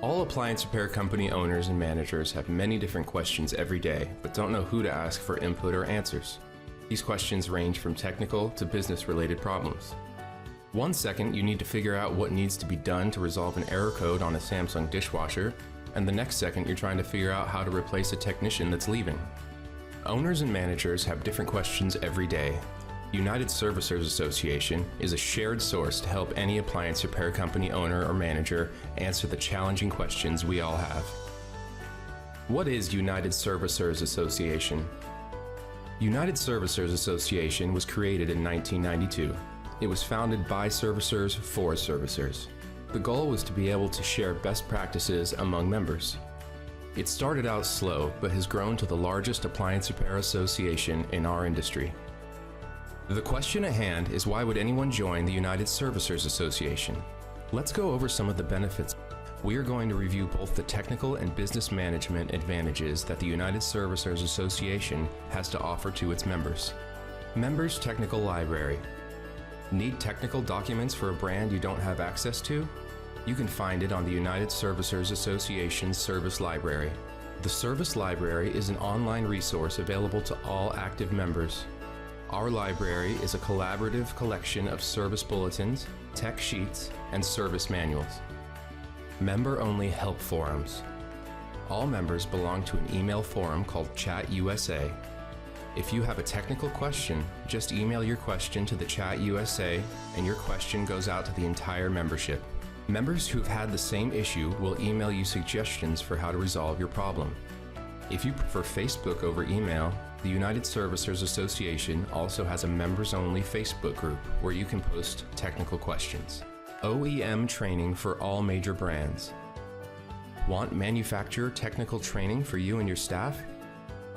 All appliance repair company owners and managers have many different questions every day, but don't know who to ask for input or answers. These questions range from technical to business-related problems. One second, you need to figure out what needs to be done to resolve an error code on a Samsung dishwasher, and the next second, you're trying to figure out how to replace a technician that's leaving. Owners and managers have different questions every day. United Servicers Association is a shared source to help any appliance repair company owner or manager answer the challenging questions we all have. What is United Servicers Association? United Servicers Association was created in 1992. It was founded by servicers for servicers. The goal was to be able to share best practices among members. It started out slow, but has grown to the largest appliance repair association in our industry. The question at hand is, why would anyone join the United Servicers Association? Let's go over some of the benefits. We are going to review both the technical and business management advantages that the United Servicers Association has to offer to its members. Members Technical Library. Need technical documents for a brand you don't have access to? You can find it on the United Servicers Association's Service Library. The Service Library is an online resource available to all active members. Our library is a collaborative collection of service bulletins, tech sheets, and service manuals. Member-only help forums. All members belong to an email forum called Chat USA. If you have a technical question, just email your question to the Chat USA and your question goes out to the entire membership. Members who've had the same issue will email you suggestions for how to resolve your problem. If you prefer Facebook over email, the United Servicers Association also has a members-only Facebook group where you can post technical questions. OEM training for all major brands. Want manufacturer technical training for you and your staff?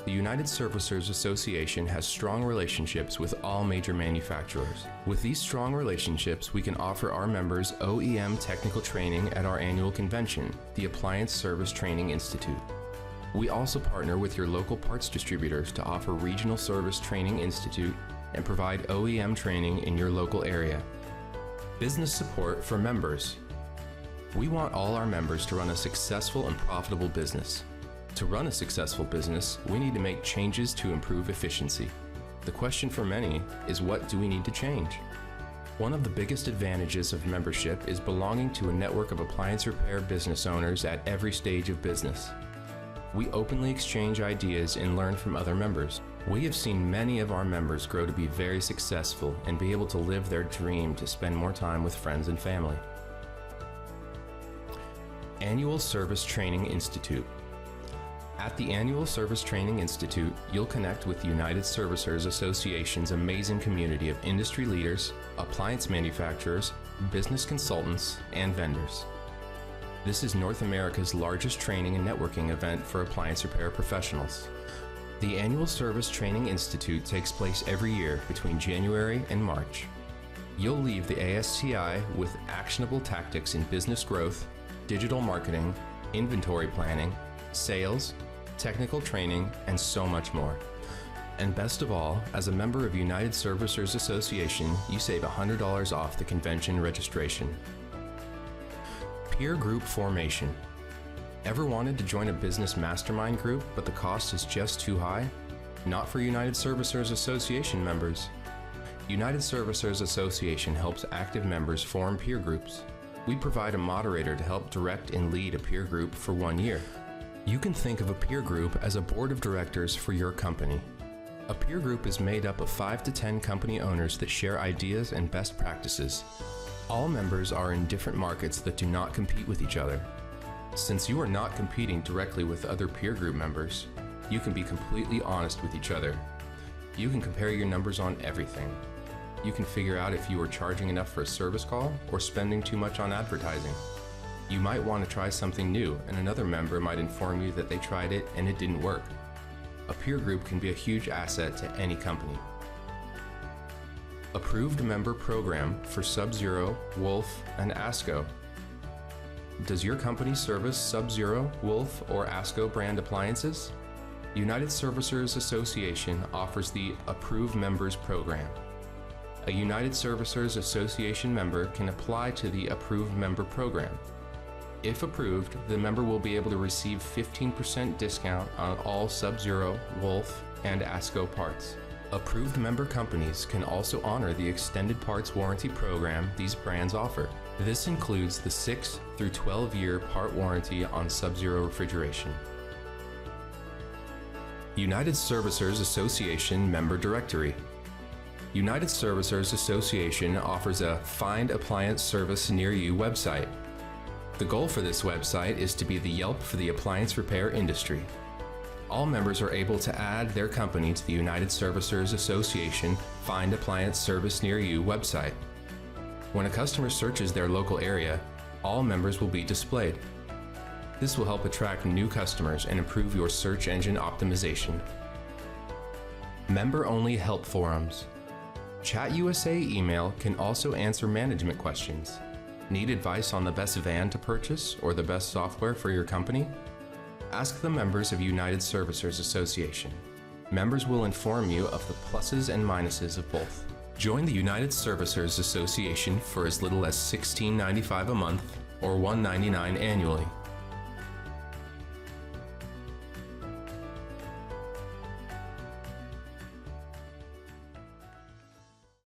The United Servicers Association has strong relationships with all major manufacturers. With these strong relationships, we can offer our members OEM technical training at our annual convention, the Appliance Service Training Institute. We also partner with your local parts distributors to offer Regional Service Training Institute and provide OEM training in your local area. Business support for members. We want all our members to run a successful and profitable business. To run a successful business, we need to make changes to improve efficiency. The question for many is, what do we need to change? One of the biggest advantages of membership is belonging to a network of appliance repair business owners at every stage of business. We openly exchange ideas and learn from other members. We have seen many of our members grow to be very successful and be able to live their dream to spend more time with friends and family. Annual Service Training Institute. At the Annual Service Training Institute, you'll connect with the United Servicers Association's amazing community of industry leaders, appliance manufacturers, business consultants, and vendors. This is North America's largest training and networking event for appliance repair professionals. The Annual Service Training Institute takes place every year between January and March. You'll leave the ASTI with actionable tactics in business growth, digital marketing, inventory planning, sales, technical training, and so much more. And best of all, as a member of United Servicers Association, you save $100 off the convention registration. Peer group formation. Ever wanted to join a business mastermind group, but the cost is just too high? Not for United Servicers Association members. United Servicers Association helps active members form peer groups. We provide a moderator to help direct and lead a peer group for 1 year. You can think of a peer group as a board of directors for your company. A peer group is made up of 5 to 10 company owners that share ideas and best practices. All members are in different markets that do not compete with each other. Since you are not competing directly with other peer group members, you can be completely honest with each other. You can compare your numbers on everything. You can figure out if you are charging enough for a service call or spending too much on advertising. You might want to try something new, and another member might inform you that they tried it and it didn't work. A peer group can be a huge asset to any company. Approved member program for Sub-Zero, Wolf, and Asko. Does your company service Sub-Zero, Wolf, or Asko brand appliances? United Servicers Association offers the Approved Members Program. A United Servicers Association member can apply to the Approved Member Program. If approved, the member will be able to receive 15% discount on all Sub-Zero, Wolf, and Asko parts. Approved member companies can also honor the extended parts warranty program these brands offer. This includes the 6 through 12-year part warranty on Sub-Zero refrigeration. United Servicers Association Member Directory. United Servicers Association offers a Find Appliance Service Near You website. The goal for this website is to be the Yelp for the appliance repair industry. All members are able to add their company to the United Servicers Association Find Appliance Service Near You website. When a customer searches their local area, all members will be displayed. This will help attract new customers and improve your search engine optimization. Member-only help forums. Chat USA email can also answer management questions. Need advice on the best van to purchase or the best software for your company? Ask the members of United Servicers Association. Members will inform you of the pluses and minuses of both. Join the United Servicers Association for as little as $16.95 a month or $199 annually.